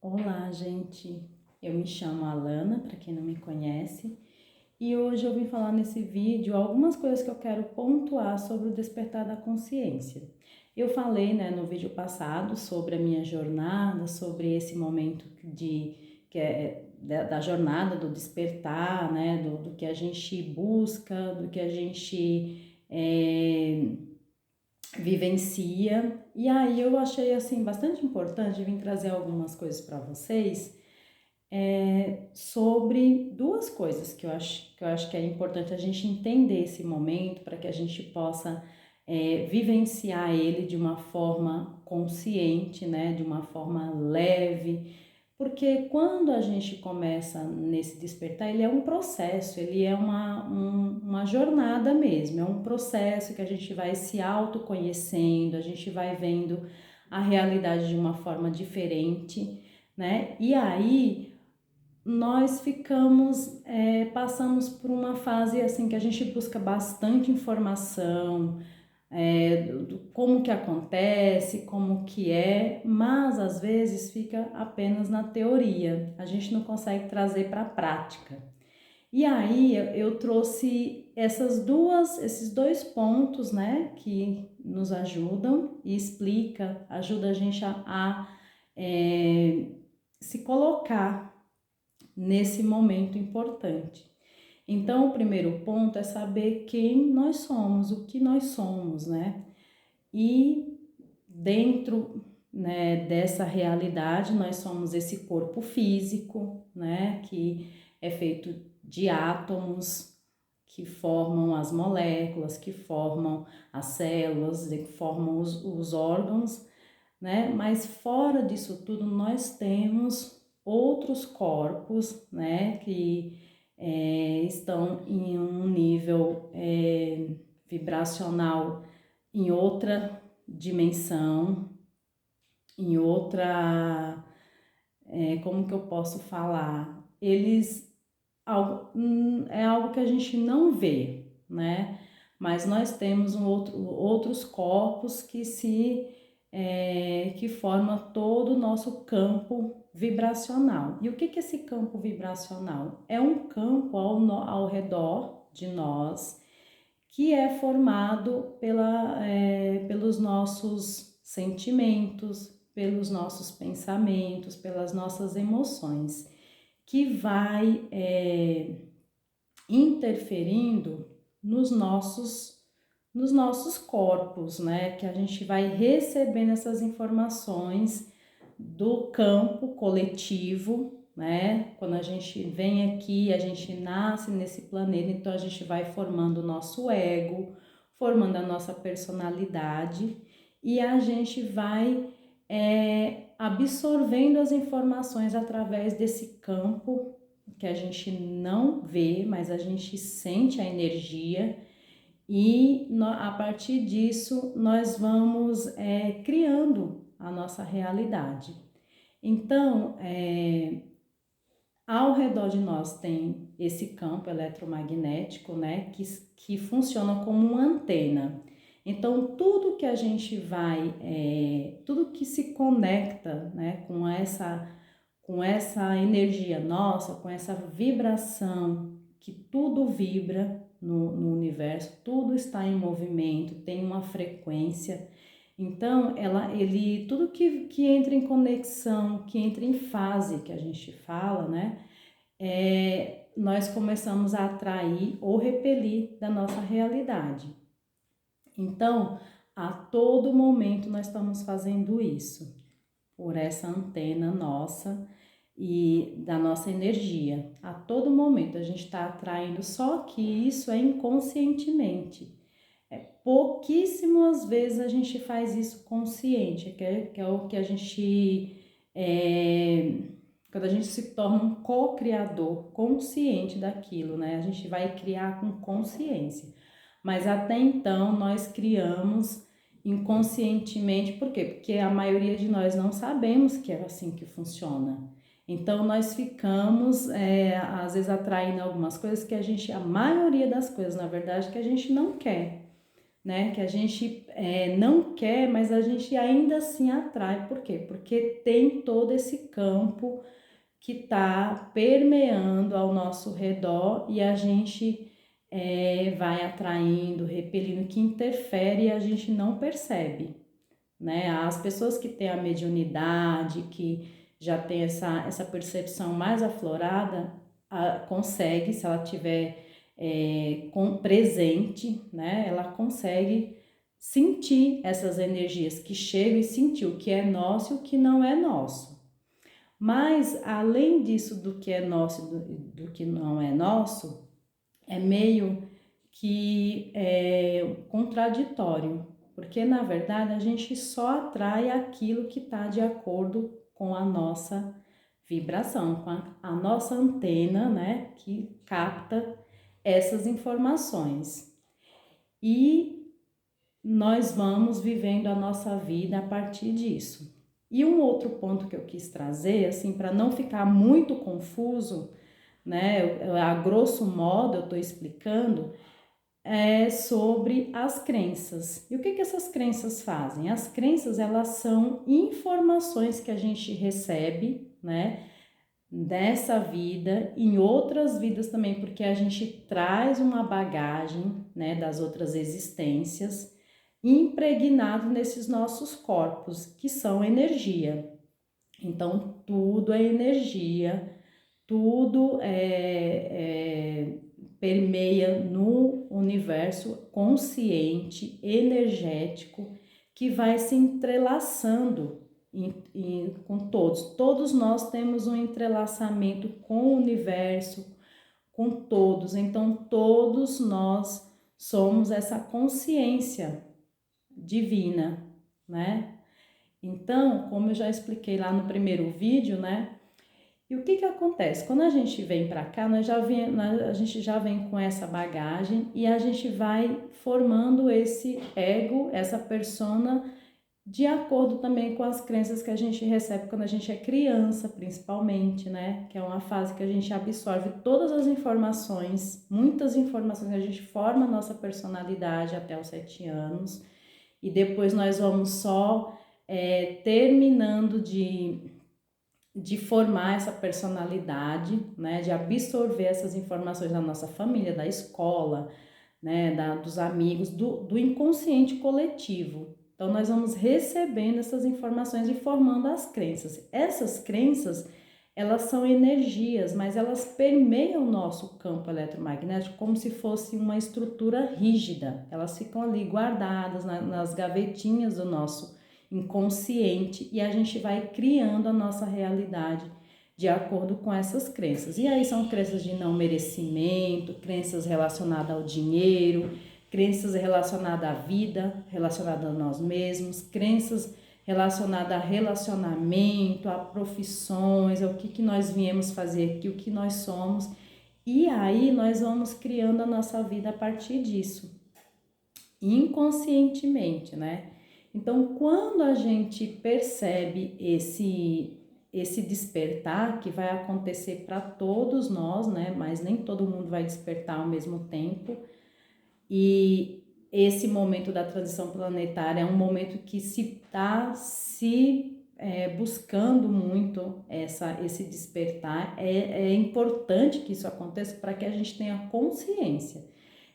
Olá, gente. Eu me chamo Alana, para quem não me conhece, e hoje eu vim falar nesse vídeo algumas coisas que eu quero pontuar sobre o despertar da consciência. Eu falei, no vídeo passado sobre a minha jornada, sobre esse momento da jornada do despertar, do que a gente busca, do que a gente vivencia. E aí eu achei assim bastante importante vir trazer algumas coisas para vocês sobre duas coisas que eu acho que é importante a gente entender esse momento para que a gente possa vivenciar ele de uma forma consciente, de uma forma leve, porque quando a gente começa nesse despertar, ele é um processo, ele é uma jornada mesmo, é um processo que a gente vai se autoconhecendo, a gente vai vendo a realidade de uma forma diferente, E aí nós passamos por uma fase assim que a gente busca bastante informação, do como que acontece, como que é, mas às vezes fica apenas na teoria, a gente não consegue trazer para a prática. E aí eu trouxe esses dois pontos, que nos ajudam e ajuda a gente a se colocar nesse momento importante. Então, o primeiro ponto é saber quem nós somos, o que nós somos, E dentro, dessa realidade, nós somos esse corpo físico, que é feito de átomos que formam as moléculas, que formam as células, que formam os órgãos, Mas fora disso tudo, nós temos outros corpos, que estão em um nível vibracional, em outra dimensão, em outra, como que eu posso falar? É algo que a gente não vê, Mas nós temos outros corpos que forma todo o nosso campo vibracional. E o que é esse campo vibracional? É um campo ao redor de nós que é formado pelos nossos sentimentos, pelos nossos pensamentos, pelas nossas emoções, que vai interferindo nos nossos corpos, Que a gente vai recebendo essas informações do campo coletivo, Quando a gente vem aqui, a gente nasce nesse planeta, então a gente vai formando o nosso ego, formando a nossa personalidade e a gente vai absorvendo as informações através desse campo que a gente não vê, mas a gente sente a energia e a partir disso nós vamos criando a nossa realidade. Então, ao redor de nós tem esse campo eletromagnético, que funciona como uma antena. Então, tudo que a gente tudo que se conecta, com essa energia nossa, com essa vibração, que tudo vibra no universo, tudo está em movimento, tem uma frequência. Então, tudo que entra em conexão, que entra em fase, que a gente fala, nós começamos a atrair ou repelir da nossa realidade. Então, a todo momento nós estamos fazendo isso, por essa antena nossa e da nossa energia. A todo momento a gente está atraindo, só que isso é inconscientemente. Pouquíssimas vezes a gente faz isso consciente, que é o que a gente... quando a gente se torna um co-criador consciente daquilo, A gente vai criar com consciência. Mas até então nós criamos inconscientemente, por quê? Porque a maioria de nós não sabemos que é assim que funciona. Então nós ficamos, às vezes, atraindo algumas coisas a maioria das coisas, na verdade, que a gente não quer. né? Que a gente não quer, mas a gente ainda assim atrai. Por quê? Porque tem todo esse campo que está permeando ao nosso redor e a gente vai atraindo, repelindo, que interfere e a gente não percebe, né? As pessoas que têm a mediunidade, que já tem essa percepção mais aflorada, consegue, se ela tiver presente, né? Ela consegue sentir essas energias que chegam e sentir o que é nosso e o que não é nosso. Mas, além disso, do que é nosso e do que não é nosso, é meio que contraditório, porque na verdade a gente só atrai aquilo que está de acordo com a nossa vibração, com a nossa antena, né, que capta essas informações. E nós vamos vivendo a nossa vida a partir disso. E um outro ponto que eu quis trazer, assim, para não ficar muito confuso, né, a grosso modo eu estou explicando, sobre as crenças. E o que essas crenças fazem? As crenças, elas são informações que a gente recebe, né, dessa vida, em outras vidas também, porque a gente traz uma bagagem, né, das outras existências, impregnado nesses nossos corpos, que são energia. Então, tudo é energia, tudo permeia no universo consciente, energético, que vai se entrelaçando com todos. Todos nós temos um entrelaçamento com o universo, com todos. Então, todos nós somos essa consciência divina, né? Então, como eu já expliquei lá no primeiro vídeo, né? E o que acontece? Quando a gente vem para cá, a gente já vem com essa bagagem e a gente vai formando esse ego, essa persona, de acordo também com as crenças que a gente recebe quando a gente é criança, principalmente, né? Que é uma fase que a gente absorve todas as informações, muitas informações, a gente forma a nossa personalidade até os 7 anos e depois nós vamos só terminando de formar essa personalidade, né, de absorver essas informações da nossa família, da escola, né, dos amigos, do inconsciente coletivo. Então, nós vamos recebendo essas informações e formando as crenças. Essas crenças, elas são energias, mas elas permeiam o nosso campo eletromagnético como se fosse uma estrutura rígida. Elas ficam ali guardadas nas gavetinhas do nosso inconsciente e a gente vai criando a nossa realidade de acordo com essas crenças. E aí são crenças de não merecimento, crenças relacionadas ao dinheiro, crenças relacionadas à vida, relacionadas a nós mesmos, crenças relacionadas a relacionamento, a profissões, ao que nós viemos fazer aqui, o que nós somos. E aí nós vamos criando a nossa vida a partir disso, inconscientemente, né? Então, quando a gente percebe esse despertar, que vai acontecer para todos nós, né? Mas nem todo mundo vai despertar ao mesmo tempo. E esse momento da transição planetária é um momento que se está buscando muito esse despertar. É importante que isso aconteça para que a gente tenha consciência.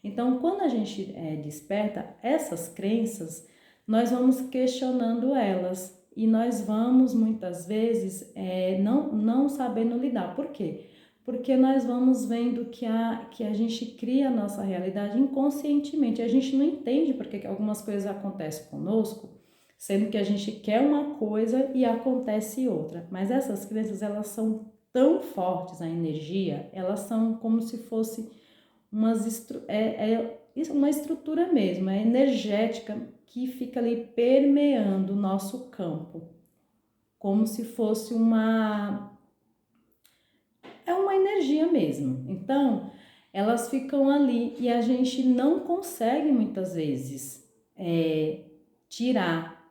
Então, quando a gente desperta essas crenças, nós vamos questionando elas e nós vamos muitas vezes não sabendo lidar. Por quê? Porque nós vamos vendo que a gente cria a nossa realidade inconscientemente. A gente não entende porque algumas coisas acontecem conosco, sendo que a gente quer uma coisa e acontece outra. Mas essas crenças, elas são tão fortes, a energia, elas são como se fosse uma estrutura mesmo, é energética que fica ali permeando o nosso campo, como se fosse uma energia mesmo. Então, elas ficam ali e a gente não consegue muitas vezes tirar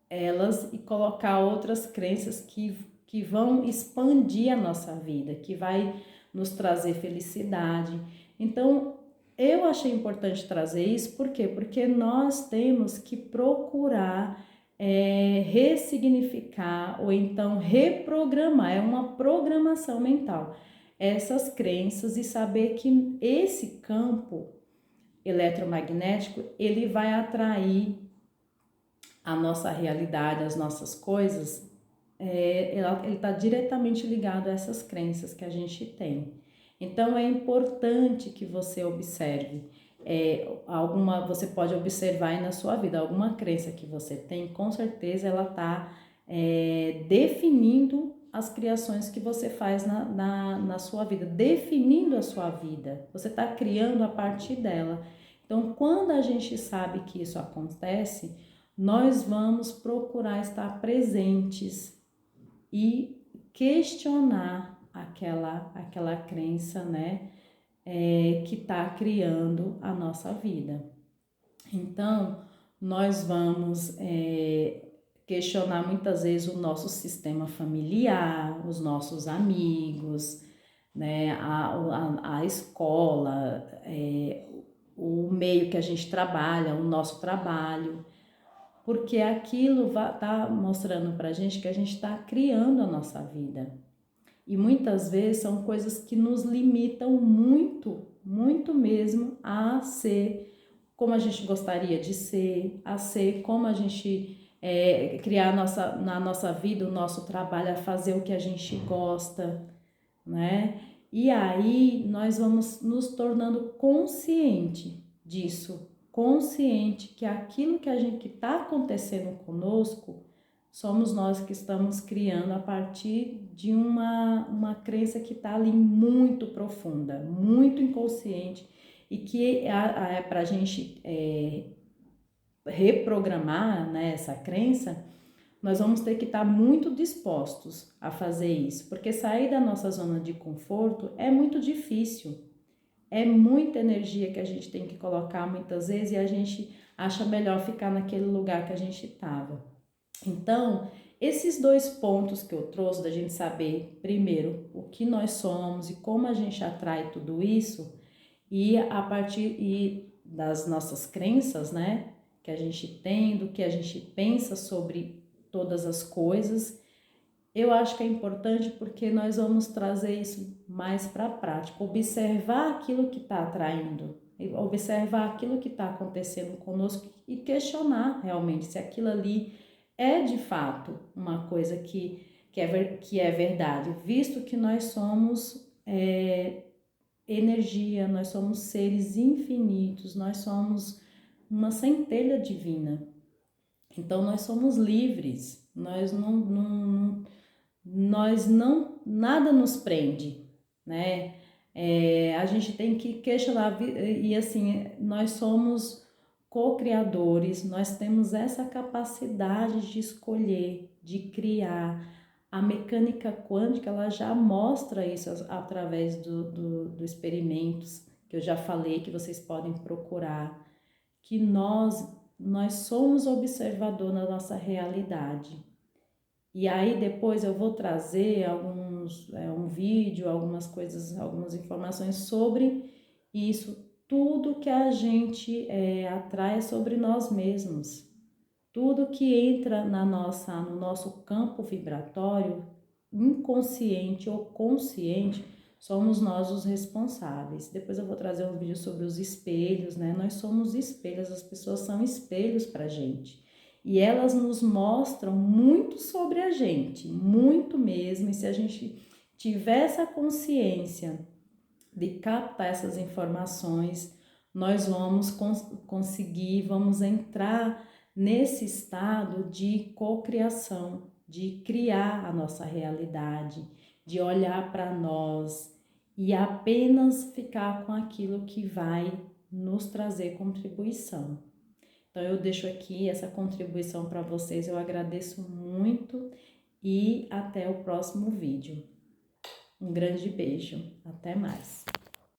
elas e colocar outras crenças que vão expandir a nossa vida, que vai nos trazer felicidade. Então, eu achei importante trazer isso, por quê? Porque nós temos que procurar ressignificar ou então reprogramar, é uma programação mental, essas crenças e saber que esse campo eletromagnético, ele vai atrair a nossa realidade, as nossas coisas, ele está diretamente ligado a essas crenças que a gente tem. Então é importante que você observe você pode observar aí na sua vida alguma crença que você tem, com certeza ela está definindo as criações que você faz na sua vida, definindo a sua vida, você está criando a partir dela. Então, quando a gente sabe que isso acontece, nós vamos procurar estar presentes e questionar aquela crença, né, que está criando a nossa vida. Então, nós vamos questionar muitas vezes o nosso sistema familiar, os nossos amigos, né, a escola, o meio que a gente trabalha, o nosso trabalho, porque aquilo tá mostrando pra gente que a gente está criando a nossa vida. E muitas vezes são coisas que nos limitam muito, muito mesmo a ser como a gente gostaria de ser, a ser como a gente criar na nossa vida, o nosso trabalho, a fazer o que a gente gosta, né? E aí nós vamos nos tornando consciente disso, consciente que aquilo que a gente que está acontecendo conosco somos nós que estamos criando a partir de uma crença que está ali muito profunda, muito inconsciente e que para a gente reprogramar, né, essa crença, nós vamos ter que estar muito dispostos a fazer isso, porque sair da nossa zona de conforto é muito difícil, é muita energia que a gente tem que colocar muitas vezes e a gente acha melhor ficar naquele lugar que a gente estava. Então, esses dois pontos que eu trouxe da gente saber, primeiro, o que nós somos e como a gente atrai tudo isso, e a partir das nossas crenças, né, que a gente tem, do que a gente pensa sobre todas as coisas, eu acho que é importante porque nós vamos trazer isso mais para a prática, observar aquilo que está atraindo, observar aquilo que está acontecendo conosco e questionar realmente se aquilo ali é de fato uma coisa que é verdade, visto que nós somos energia, nós somos seres infinitos, nós somos uma centelha divina. Então nós somos livres, nada nos prende, né? A gente tem que questionar e assim, nós somos co-criadores, nós temos essa capacidade de escolher, de criar. A mecânica quântica, ela já mostra isso através dos experimentos que eu já falei, que vocês podem procurar, que nós somos observador na nossa realidade. E aí depois eu vou trazer um vídeo, algumas coisas, algumas informações sobre isso, tudo que a gente atrai sobre nós mesmos. Tudo que entra no nosso campo vibratório, inconsciente ou consciente, somos nós os responsáveis. Depois eu vou trazer um vídeo sobre os espelhos, né? Nós somos espelhos, as pessoas são espelhos pra gente. E elas nos mostram muito sobre a gente, muito mesmo. E se a gente tiver essa consciência de captar essas informações, nós vamos conseguir, vamos entrar nesse estado de cocriação, de criar a nossa realidade, de olhar para nós e apenas ficar com aquilo que vai nos trazer contribuição. Então eu deixo aqui essa contribuição para vocês, eu agradeço muito e até o próximo vídeo. Um grande beijo, até mais.